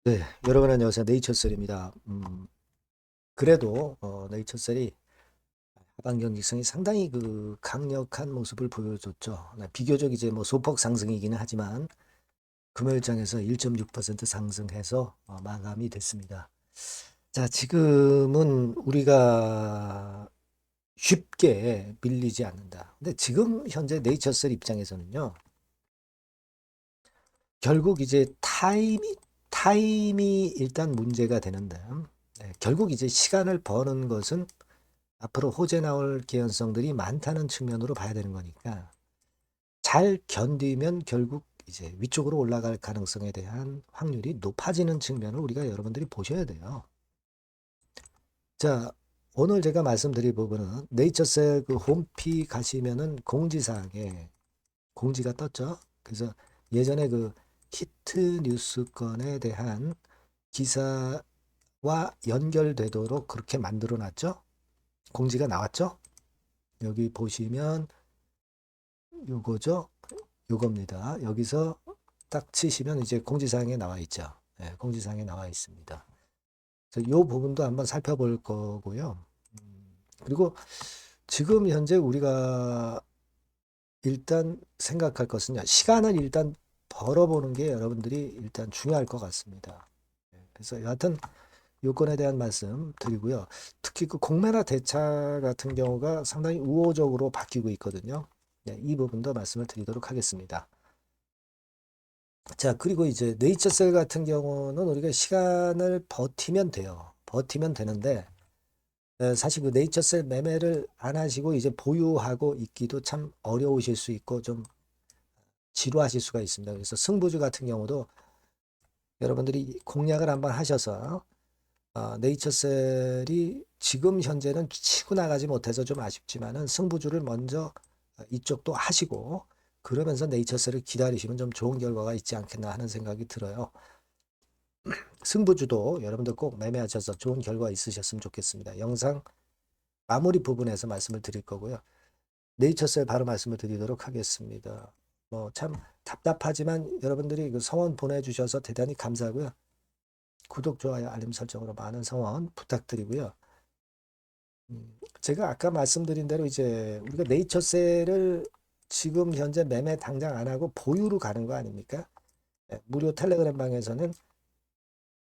네, 여러분 안녕하세요. 네이처셀입니다. 그래도 네이처셀이 하반 경직성이 상당히 강력한 모습을 보여줬죠. 네, 비교적 이제 뭐 소폭 상승이기는 하지만 금요일장에서 1.6% 상승해서 마감이 됐습니다. 자, 지금은 우리가 쉽게 밀리지 않는다. 근데 지금 현재 네이처셀 입장에서는요. 결국 이제 타임이 일단 문제가 되는데, 네, 결국 이제 시간을 버는 것은 앞으로 호재 나올 개연성들이 많다는 측면으로 봐야 되는 거니까 잘 견디면 결국 이제 위쪽으로 올라갈 가능성에 대한 확률이 높아지는 측면을 우리가 여러분들이 보셔야 돼요. 자, 오늘 제가 말씀드릴 부분은 네이처셀 그 홈피 가시면은 공지사항에 공지가 떴죠. 그래서 예전에 그 히트 뉴스건에 대한 기사와 연결되도록 그렇게 만들어 놨죠. 공지가 나왔죠. 여기 보시면 요거죠. 요겁니다. 여기서 딱 치시면 이제 공지사항에 나와 있죠. 네, 공지사항에 나와 있습니다. 그래서 요 부분도 한번 살펴볼 거고요. 그리고 지금 현재 우리가 일단 생각할 것은요. 시간을 일단 벌어보는 게 여러분들이 일단 중요할 것 같습니다. 네, 그래서 여하튼 요건에 대한 말씀 드리고요. 특히 그 공매나 대차 같은 경우가 상당히 우호적으로 바뀌고 있거든요. 네, 이 부분도 말씀을 드리도록 하겠습니다. 자, 그리고 이제 네이처셀 같은 경우는 우리가 시간을 버티면 돼요. 버티면 되는데, 사실 그 네이처셀 매매를 안 하시고 이제 보유하고 있기도 참 어려우실 수 있고 좀 지루하실 수가 있습니다. 그래서 승부주 같은 경우도 여러분들이 공략을 한번 하셔서 네이처셀이 지금 현재는 치고 나가지 못해서 좀 아쉽지만은 승부주를 먼저 이쪽도 하시고 그러면서 네이처셀을 기다리시면 좀 좋은 결과가 있지 않겠나 하는 생각이 들어요. 승부주도 여러분들 꼭 매매하셔서 좋은 결과 있으셨으면 좋겠습니다. 영상 마무리 부분에서 말씀을 드릴 거고요. 네이처셀 바로 말씀을 드리도록 하겠습니다. 뭐 참 답답하지만 여러분들이 그 성원 보내주셔서 대단히 감사하고요. 구독, 좋아요, 알림 설정으로 많은 성원 부탁드리고요. 제가 아까 말씀드린 대로 이제 우리가 네이처셀을 지금 현재 매매 당장 안 하고 보유로 가는 거 아닙니까? 네, 무료 텔레그램 방에서는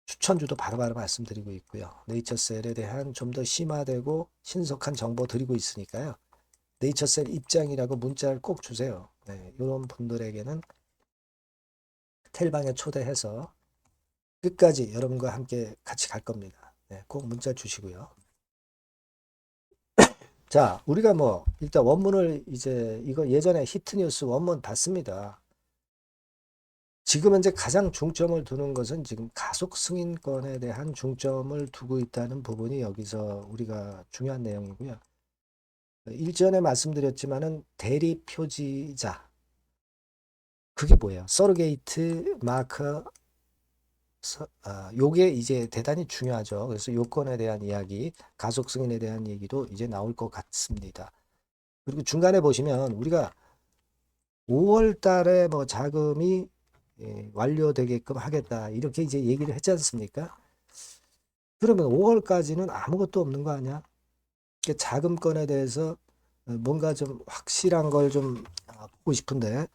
추천주도 바로바로 말씀드리고 있고요. 네이처셀에 대한 좀 더 심화되고 신속한 정보 드리고 있으니까요. 네이처셀 입장이라고 문자를 꼭 주세요. 네, 이런 분들에게는 텔방에 초대해서 끝까지 여러분과 함께 같이 갈 겁니다. 네, 꼭 문자 주시고요. 자, 우리가 뭐 일단 원문을 이제 이거 예전에 히트뉴스 원문 봤습니다. 지금 현재 가장 중점을 두는 것은 지금 가속 승인권에 대한 중점을 두고 있다는 부분이 여기서 우리가 중요한 내용이고요. 일전에 말씀드렸지만은 대리 표지자 그게 뭐예요? 서로게이트 마커 요게 이제 대단히 중요하죠. 그래서 요건에 대한 이야기, 가속 승인에 대한 얘기도 이제 나올 것 같습니다. 그리고 중간에 보시면 우리가 5월 달에 뭐 자금이 완료되게끔 하겠다. 이렇게 이제 얘기를 했지 않습니까? 그러면 5월까지는 아무것도 없는 거 아니야? 자금권에 대해서 뭔가 좀 확실한 걸 좀 보고 싶은데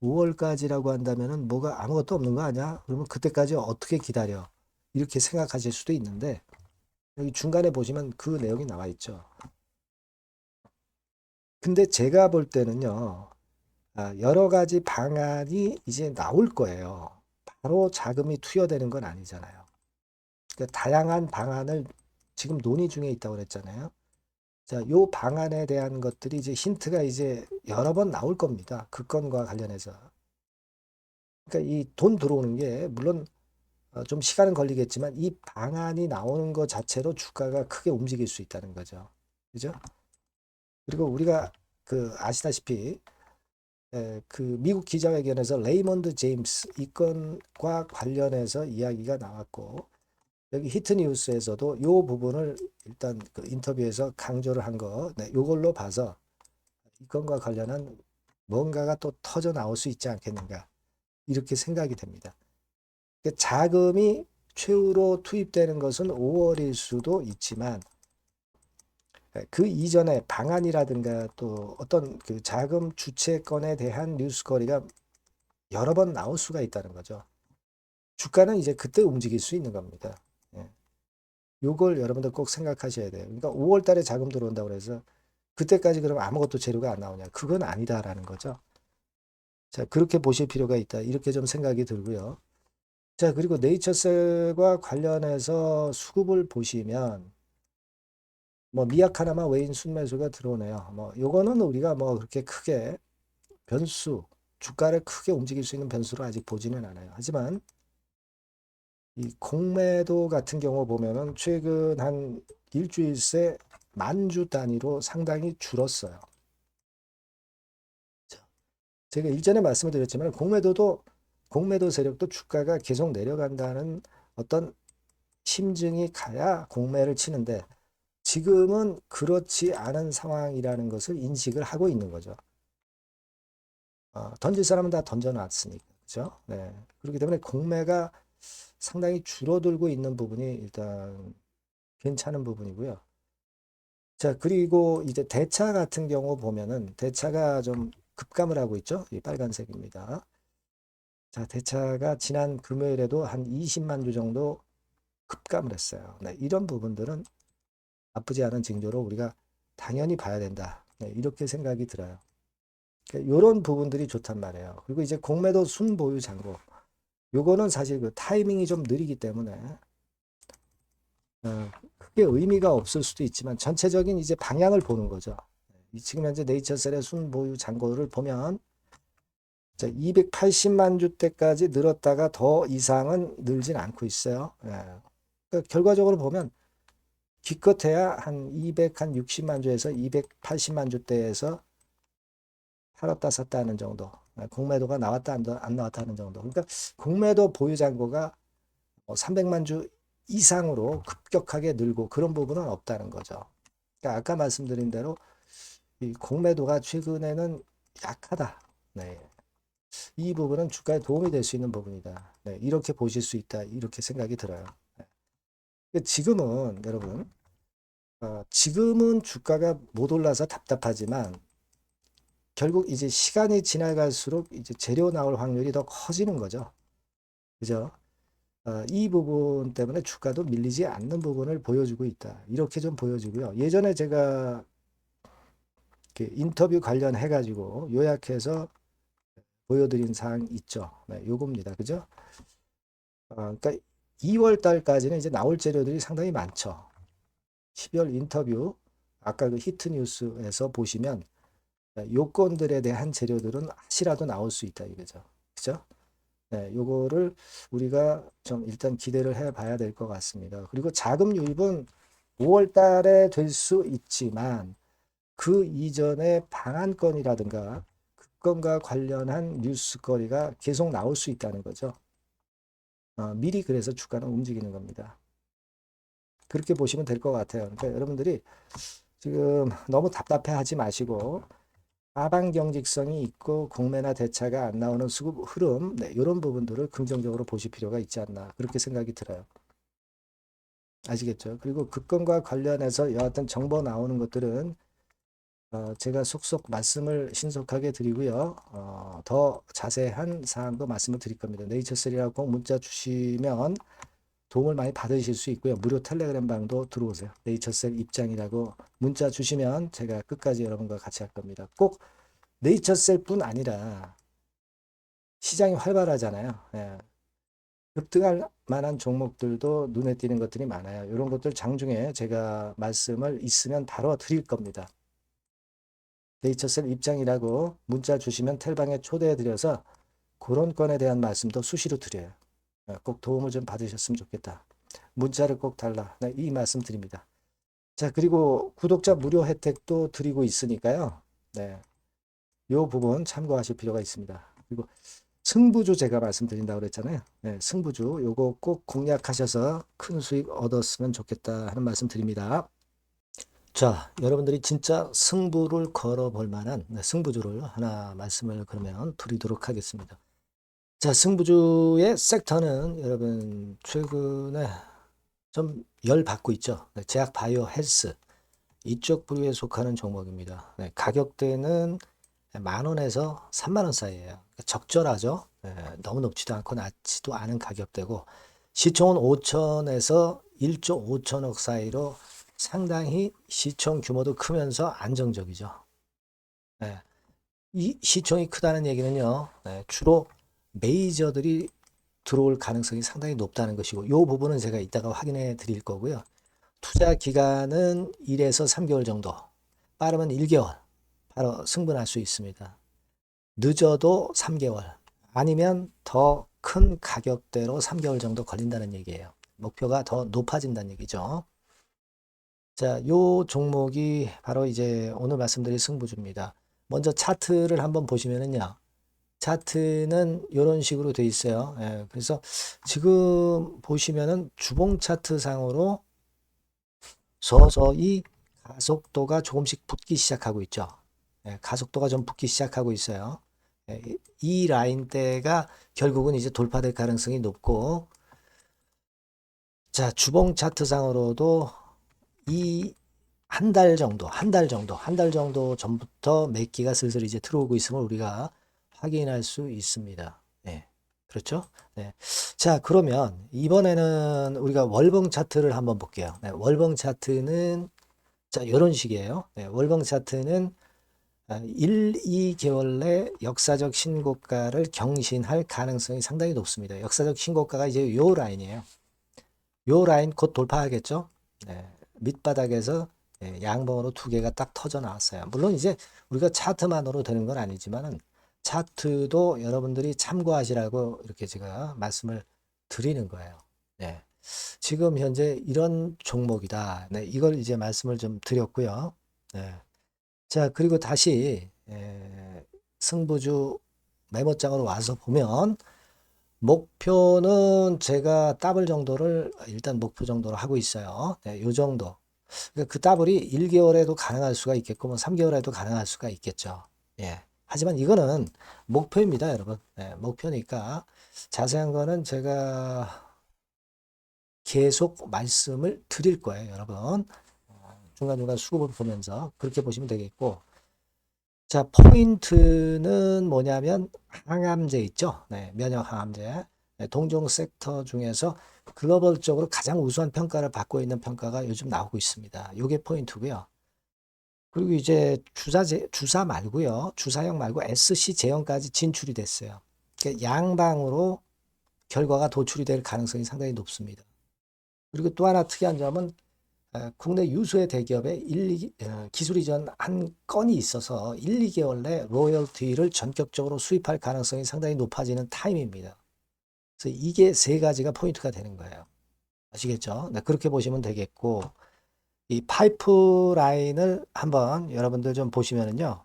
5월까지라고 한다면은 뭐가 아무것도 없는 거 아니야? 그러면 그때까지 어떻게 기다려? 이렇게 생각하실 수도 있는데 여기 중간에 보시면 그 내용이 나와 있죠. 근데 제가 볼 때는요, 여러 가지 방안이 이제 나올 거예요. 바로 자금이 투여되는 건 아니잖아요. 그러니까 다양한 방안을 지금 논의 중에 있다고 그랬잖아요. 자, 요 방안에 대한 것들이 이제 힌트가 이제 여러 번 나올 겁니다. 그 건과 관련해서. 그러니까 이 돈 들어오는 게 물론 좀 시간은 걸리겠지만 이 방안이 나오는 것 자체로 주가가 크게 움직일 수 있다는 거죠. 그죠? 그리고 우리가 그 아시다시피 그 미국 기자회견에서 레이먼드 제임스 이 건과 관련해서 이야기가 나왔고 여기 히트 뉴스에서도 요 부분을 일단 그 인터뷰에서 강조를 한 거, 네, 요걸로 봐서 이 건과 관련한 뭔가가 또 터져 나올 수 있지 않겠는가 이렇게 생각이 됩니다. 자금이 최후로 투입되는 것은 5월일 수도 있지만 그 이전에 방안이라든가 또 어떤 그 자금 주체권에 대한 뉴스거리가 여러 번 나올 수가 있다는 거죠. 주가는 이제 그때 움직일 수 있는 겁니다. 예. 요걸 여러분들 꼭 생각하셔야 돼요. 그러니까 5월 달에 자금 들어온다고 해서 그때까지 그럼 아무것도 재료가 안 나오냐? 그건 아니다라는 거죠. 자, 그렇게 보실 필요가 있다. 이렇게 좀 생각이 들고요. 자, 그리고 네이처셀과 관련해서 수급을 보시면 뭐 미약하나마 외인 순매수가 들어오네요. 뭐 요거는 우리가 뭐 그렇게 크게 변수, 주가를 크게 움직일 수 있는 변수로 아직 보지는 않아요. 하지만 이 공매도 같은 경우 보면은 최근 한 일주일 새 만주 단위로 상당히 줄었어요. 제가 일전에 말씀을 드렸지만 공매도 세력도 주가가 계속 내려간다는 어떤 심증이 가야 공매를 치는데 지금은 그렇지 않은 상황이라는 것을 인식을 하고 있는 거죠. 던질 사람은 다 던져놨으니까. 그죠? 네. 그렇기 때문에 공매가 상당히 줄어들고 있는 부분이 일단 괜찮은 부분이고요. 자, 그리고 이제 대차 같은 경우 보면은 대차가 좀 급감을 하고 있죠. 이 빨간색입니다. 자, 대차가 지난 금요일에도 한 20만 주 정도 급감을 했어요. 네, 이런 부분들은 나쁘지 않은 징조로 우리가 당연히 봐야 된다. 네, 이렇게 생각이 들어요. 이런 부분들이 좋단 말이에요. 그리고 이제 공매도 순보유 잔고 요거는 사실 그 타이밍이 좀 느리기 때문에 크게 의미가 없을 수도 있지만 전체적인 이제 방향을 보는 거죠. 지금 현재 네이처셀의 순보유 잔고를 보면 280만 주대까지 늘었다가 더 이상은 늘진 않고 있어요. 그러니까 결과적으로 보면 기껏해야 한 260만 주에서 280만 주대에서 팔았다 샀다 하는 정도. 공매도가 나왔다 안 나왔다 하는 정도. 그러니까 공매도 보유 잔고가 300만 주 이상으로 급격하게 늘고 그런 부분은 없다는 거죠. 그러니까 아까 말씀드린 대로 이 공매도가 최근에는 약하다. 네. 이 부분은 주가에 도움이 될 수 있는 부분이다. 네. 이렇게 보실 수 있다. 이렇게 생각이 들어요. 네. 지금은 여러분, 지금은 주가가 못 올라서 답답하지만 결국 이제 시간이 지나갈수록 이제 재료 나올 확률이 더 커지는 거죠. 그죠? 이 부분 때문에 주가도 밀리지 않는 부분을 보여주고 있다. 이렇게 좀 보여지고요. 예전에 제가 인터뷰 관련해 가지고 요약해서 보여드린 사항 있죠. 네, 요겁니다. 그죠? 그러니까 2월 달까지는 이제 나올 재료들이 상당히 많죠. 12월 인터뷰 아까 그 히트 뉴스에서 보시면 요건들에 대한 재료들은 혹시라도 나올 수 있다 이거죠. 그죠? 네, 요거를 우리가 좀 일단 기대를 해 봐야 될 것 같습니다. 그리고 자금 유입은 5월 달에 될 수 있지만 그 이전에 방한건이라든가 그건과 관련한 뉴스거리가 계속 나올 수 있다는 거죠. 미리 그래서 주가는 움직이는 겁니다. 그렇게 보시면 될 것 같아요. 그러니까 여러분들이 지금 너무 답답해하지 마시고 하방 경직성이 있고 공매나 대차가 안 나오는 수급 흐름, 네, 이런 부분들을 긍정적으로 보실 필요가 있지 않나 그렇게 생각이 들어요. 아시겠죠? 그리고 그건과 관련해서 여하튼 정보 나오는 것들은 제가 속속 말씀을 신속하게 드리고요. 더 자세한 사항도 말씀을 드릴 겁니다. 네이처셀이라고 꼭 문자 주시면 도움을 많이 받으실 수 있고요. 무료 텔레그램 방도 들어오세요. 네이처셀 입장이라고 문자 주시면 제가 끝까지 여러분과 같이 할 겁니다. 꼭 네이처셀뿐 아니라 시장이 활발하잖아요. 예. 급등할 만한 종목들도 눈에 띄는 것들이 많아요. 이런 것들 장중에 제가 말씀을 있으면 바로 드릴 겁니다. 네이처셀 입장이라고 문자 주시면 텔방에 초대해 드려서 그런 건에 대한 말씀도 수시로 드려요. 꼭 도움을 좀 받으셨으면 좋겠다. 문자를 꼭 달라. 네, 이 말씀 드립니다. 자, 그리고 구독자 무료 혜택도 드리고 있으니까요. 네, 요 부분 참고하실 필요가 있습니다. 그리고 승부주 제가 말씀드린다고 그랬잖아요. 네, 승부주 요거 꼭 공략하셔서 큰 수익 얻었으면 좋겠다 하는 말씀 드립니다. 자, 여러분들이 진짜 승부를 걸어볼 만한 승부주를 하나 말씀을 그러면 드리도록 하겠습니다. 자, 승부주의 섹터는 여러분 최근에 좀 열 받고 있죠. 네, 제약 바이오 헬스 이쪽 부류에 속하는 종목입니다. 네, 가격대는 10,000원에서 30,000원 사이에요. 그러니까 적절하죠. 네, 너무 높지도 않고 낮지도 않은 가격대고 시총은 5천에서 1조 5천억 사이로 상당히 시총 규모도 크면서 안정적이죠. 네, 이 시총이 크다는 얘기는요. 네, 주로 메이저들이 들어올 가능성이 상당히 높다는 것이고 이 부분은 제가 이따가 확인해 드릴 거고요. 투자 기간은 1에서 3개월 정도, 빠르면 1개월 바로 승분할 수 있습니다. 늦어도 3개월, 아니면 더 큰 가격대로 3개월 정도 걸린다는 얘기예요. 목표가 더 높아진다는 얘기죠. 자, 요 종목이 바로 이제 오늘 말씀드릴 승부주입니다. 먼저 차트를 한번 보시면은요. 차트는 이런 식으로 돼 있어요. 예, 그래서 지금 보시면은 주봉 차트 상으로 서서히 가속도가 조금씩 붙기 시작하고 있죠. 예, 가속도가 좀 붙기 시작하고 있어요. 예, 이 라인대가 결국은 이제 돌파될 가능성이 높고, 자, 주봉 차트 상으로도 이 한 달 정도 전부터 매기가 슬슬 이제 들어오고 있음을 우리가 확인할 수 있습니다. 네. 그렇죠? 네. 자, 그러면 이번에는 우리가 월봉 차트를 한번 볼게요. 네, 월봉 차트는 자, 이런 식이에요. 네, 월봉 차트는 1, 2개월 내 역사적 신고가를 경신할 가능성이 상당히 높습니다. 역사적 신고가가 이제 요 라인이에요. 요 라인 곧 돌파하겠죠? 네, 밑바닥에서 양봉으로 두 개가 딱 터져 나왔어요. 물론 이제 우리가 차트만으로 되는 건 아니지만은 차트도 여러분들이 참고하시라고 이렇게 제가 말씀을 드리는 거예요. 네. 지금 현재 이런 종목이다. 네, 이걸 이제 말씀을 좀 드렸고요. 네. 자, 그리고 다시 승부주 메모장으로 와서 보면 목표는 제가 더블 정도를 일단 목표 정도로 하고 있어요. 네, 요 정도. 그러니까 그 더블이 1개월에도 가능할 수가 있겠고, 뭐 3개월에도 가능할 수가 있겠죠. 예. 하지만 이거는 목표입니다, 여러분. 네, 목표니까 자세한 거는 제가 계속 말씀을 드릴 거예요, 여러분. 중간중간 수급을 보면서 그렇게 보시면 되겠고. 자, 포인트는 뭐냐면 항암제 있죠. 네, 면역 항암제. 네, 동종 섹터 중에서 글로벌적으로 가장 우수한 평가를 받고 있는 평가가 요즘 나오고 있습니다. 요게 포인트고요. 그리고 이제 주사 말고요. 주사형 말고 SC 제형까지 진출이 됐어요. 그러니까 양방으로 결과가 도출이 될 가능성이 상당히 높습니다. 그리고 또 하나 특이한 점은 국내 유수의 대기업에 기술 이전 한 건이 있어서 1, 2개월 내 로열티를 전격적으로 수입할 가능성이 상당히 높아지는 타임입니다. 그래서 이게 세 가지가 포인트가 되는 거예요. 아시겠죠? 네, 그렇게 보시면 되겠고, 이 파이프라인을 한번 여러분들 좀 보시면은요.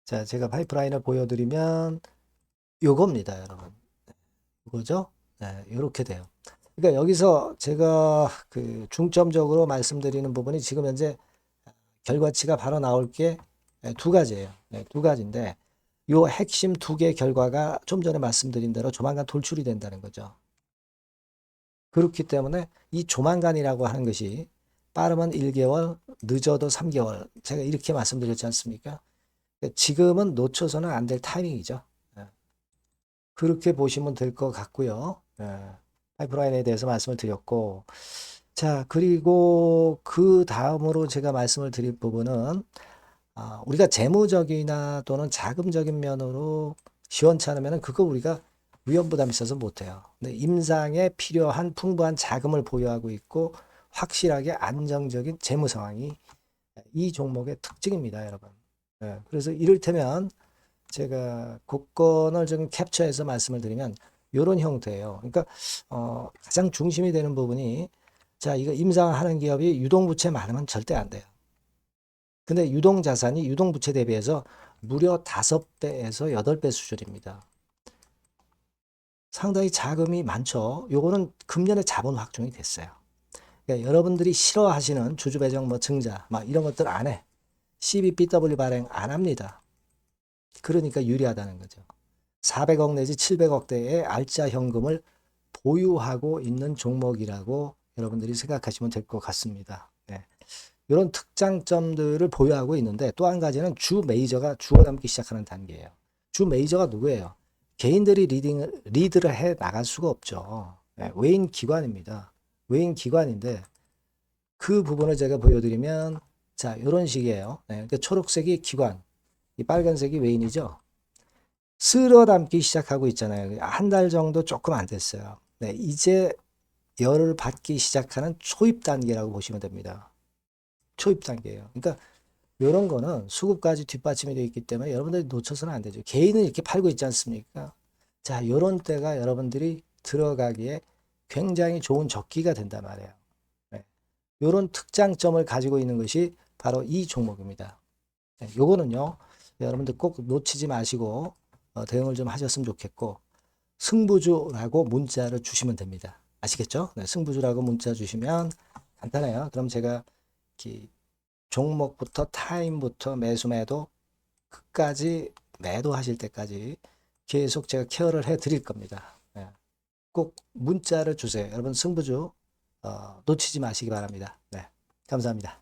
자, 제가 파이프라인을 보여드리면 요겁니다, 여러분. 이거죠? 네, 이렇게 돼요. 그러니까 여기서 제가 그 중점적으로 말씀드리는 부분이 지금 현재 결과치가 바로 나올 게 두 가지예요. 네, 두 가지인데 요 핵심 두 개 결과가 좀 전에 말씀드린 대로 조만간 돌출이 된다는 거죠. 그렇기 때문에 이 조만간이라고 하는 것이 빠르면 1개월, 늦어도 3개월. 제가 이렇게 말씀드렸지 않습니까? 지금은 놓쳐서는 안 될 타이밍이죠. 네. 그렇게 보시면 될 것 같고요. 파이프라인에 대해서 말씀을 드렸고, 자, 그리고 그 다음으로 제가 말씀을 드릴 부분은, 우리가 재무적이나 또는 자금적인 면으로 시원찮으면 그거 우리가 위험 부담이 있어서 못해요. 근데 임상에 필요한 풍부한 자금을 보유하고 있고, 확실하게 안정적인 재무 상황이 이 종목의 특징입니다, 여러분. 그래서 이를테면 제가 곡선을 좀 캡처해서 말씀을 드리면 이런 형태예요. 그러니까 가장 중심이 되는 부분이 자, 이거 임상하는 기업이 유동부채 많으면 절대 안 돼요. 근데 유동자산이 유동부채 대비해서 무려 5배에서 8배 수준입니다. 상당히 자금이 많죠. 요거는 금년에 자본 확정이 됐어요. 그러니까 여러분들이 싫어하시는 주주배정 뭐 증자 막 이런 것들 안 해. CBBW 발행 안 합니다. 그러니까 유리하다는 거죠. 400억 내지 700억대의 알짜 현금을 보유하고 있는 종목이라고 여러분들이 생각하시면 될 것 같습니다. 네. 이런 특장점들을 보유하고 있는데 또 한 가지는 주 메이저가 주워담기 시작하는 단계예요. 주 메이저가 누구예요? 개인들이 리드를 해 나갈 수가 없죠. 네. 외인 기관입니다. 외인 기관인데 그 부분을 제가 보여드리면 자 이런 식이에요. 네. 그러니까 초록색이 기관, 이 빨간색이 외인이죠. 쓸어 담기 시작하고 있잖아요. 한 달 정도 조금 안 됐어요. 네, 이제 열을 받기 시작하는 초입 단계라고 보시면 됩니다. 초입 단계예요. 그러니까 이런 거는 수급까지 뒷받침이 되어 있기 때문에 여러분들이 놓쳐서는 안 되죠. 개인은 이렇게 팔고 있지 않습니까? 자, 이런 때가 여러분들이 들어가기에 굉장히 좋은 적기가 된단 말이에요. 네. 이런 특장점을 가지고 있는 것이 바로 이 종목입니다. 네, 요거는요, 여러분들 꼭 놓치지 마시고 대응을 좀 하셨으면 좋겠고, 승부주라고 문자를 주시면 됩니다. 아시겠죠? 네, 승부주라고 문자 주시면 간단해요. 그럼 제가 이렇게 종목부터 타임부터 매수 매도 끝까지 매도하실 때까지 계속 제가 케어를 해 드릴 겁니다. 네, 꼭 문자를 주세요. 여러분 승부주 놓치지 마시기 바랍니다. 네, 감사합니다.